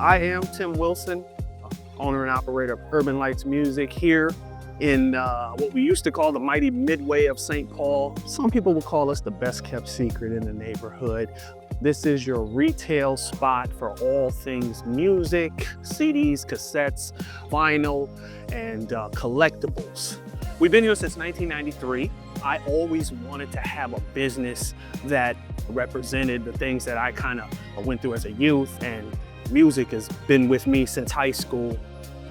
I am Tim Wilson, owner and operator of Urban Lights Music here in what we used to call the mighty Midway of St. Paul. Some people will call us the best kept secret in the neighborhood. This is your retail spot for all things music, CDs, cassettes, vinyl, and collectibles. We've been here since 1993. I always wanted to have a business that represented the things that I kind of went through as a youth, and music has been with me since high school.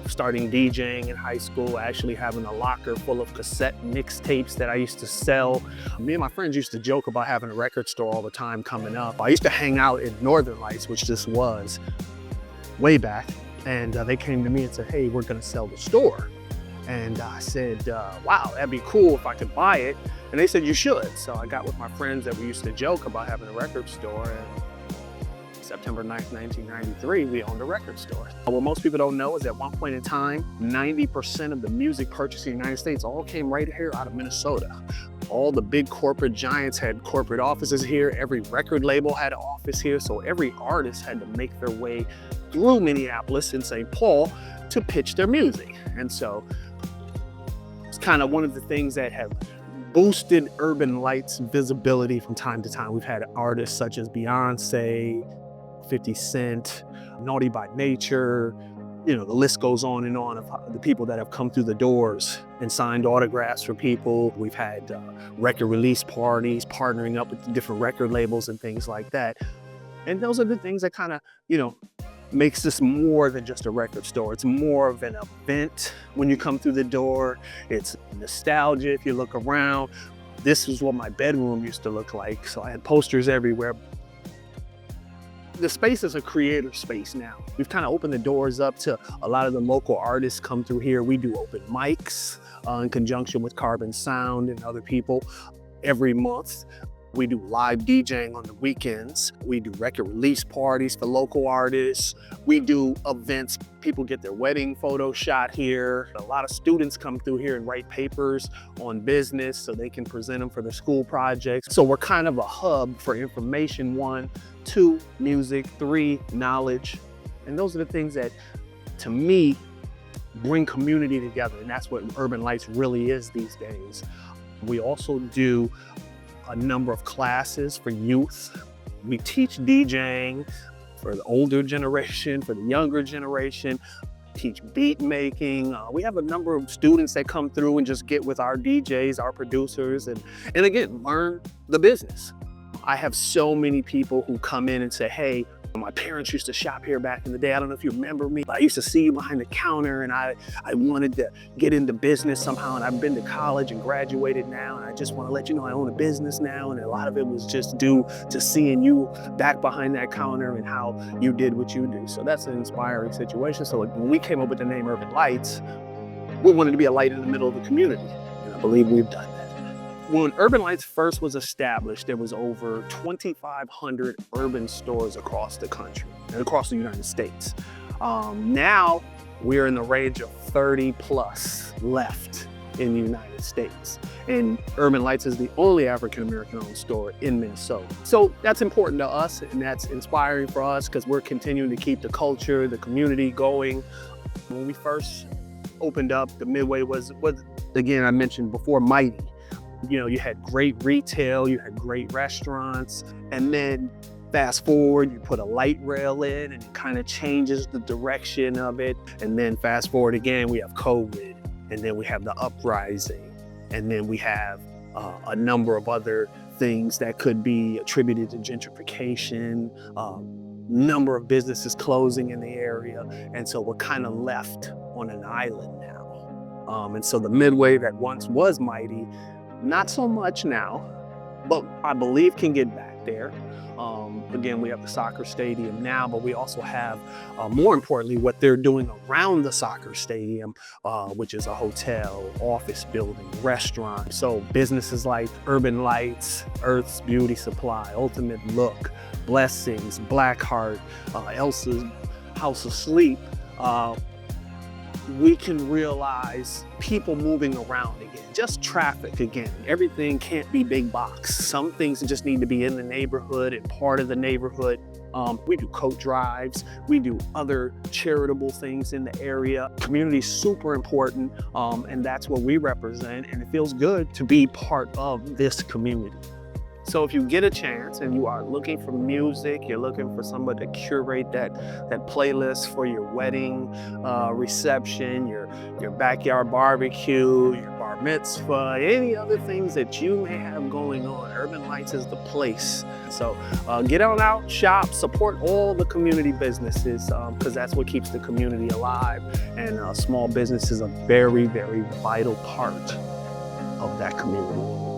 Starting DJing in high school, actually having a locker full of cassette mixtapes that I used to sell. Me and my friends used to joke about having a record store all the time coming up. I used to hang out in Northern Lights, which this was way back, and they came to me and said, hey, we're gonna sell the store. And I said, wow, that'd be cool if I could buy it. And they said, you should. So I got with my friends that we used to joke about having a record store, and September 9th, 1993, we owned a record store. What most people don't know is at one point in time, 90% of the music purchased in the United States all came right here out of Minnesota. All the big corporate giants had corporate offices here. Every record label had an office here. So every artist had to make their way through Minneapolis and St. Paul to pitch their music. And so it's kind of one of the things that have boosted Urban Lights visibility from time to time. We've had artists such as Beyonce, 50 Cent, Naughty by Nature, you know, the list goes on of the people that have come through the doors and signed autographs for people. We've had record release parties, partnering up with different record labels and things like that. And those are the things that kind of, you know, makes this more than just a record store. It's more of an event when you come through the door. It's nostalgia if you look around. This is what my bedroom used to look like. So I had posters everywhere. The space is a creator space now. We've kind of opened the doors up to a lot of the local artists come through here. We do open mics in conjunction with Carbon Sound and other people every month. We do live DJing on the weekends. We do record release parties for local artists. We do events. People get their wedding photo shot here. A lot of students come through here and write papers on business so they can present them for their school projects. So we're kind of a hub for information, 1, 2, music, 3, knowledge. And those are the things that, to me, bring community together. And that's what Urban Lights really is these days. We also do a number of classes for youth. We teach DJing for the older generation, for the younger generation, teach beat making. We have a number of students that come through and just get with our DJs, our producers, and again, learn the business. I have so many people who come in and say, hey, my parents used to shop here back in the day. I don't know if you remember me, but I used to see you behind the counter, and I wanted to get into business somehow, and I've been to college and graduated now, and I just want to let you know I own a business now. And a lot of it was just due to seeing you back behind that counter and how you did what you do. So that's an inspiring situation. So when we came up with the name Urban Lights, we wanted to be a light in the middle of the community, and I believe we've done that. When Urban Lights first was established, there was over 2,500 urban stores across the country and across the United States. Now we're in the range of 30 plus left in the United States. And Urban Lights is the only African-American owned store in Minnesota. So that's important to us, and that's inspiring for us because we're continuing to keep the culture, the community going. When we first opened up, the Midway was again, I mentioned before, mighty. You know, you had great retail, you had great restaurants, and then fast forward, you put a light rail in and it kind of changes the direction of it. And then fast forward again, we have COVID, and then we have the uprising, and then we have a number of other things that could be attributed to gentrification, number of businesses closing in the area. And so we're kind of left on an island now. And so the Midway that once was mighty, not so much now, but I believe can get back there. Again, we have the soccer stadium now, but we also have, more importantly, what they're doing around the soccer stadium, which is a hotel, office building, restaurant. So businesses like Urban Lights, Earth's Beauty Supply, Ultimate Look, Blessings, Blackheart, Elsa's House of Sleep, we can realize people moving around again, just traffic again. Everything can't be big box. Some things just need to be in the neighborhood and part of the neighborhood. We do coat drives. We do other charitable things in the area. Community is super important, and that's what we represent. And it feels good to be part of this community. So if you get a chance and you are looking for music, you're looking for somebody to curate that playlist for your wedding reception, your backyard barbecue, your bar mitzvah, any other things that you may have going on, Urban Lights is the place. So get on out, shop, support all the community businesses, because that's what keeps the community alive. And small business is a very, very vital part of that community.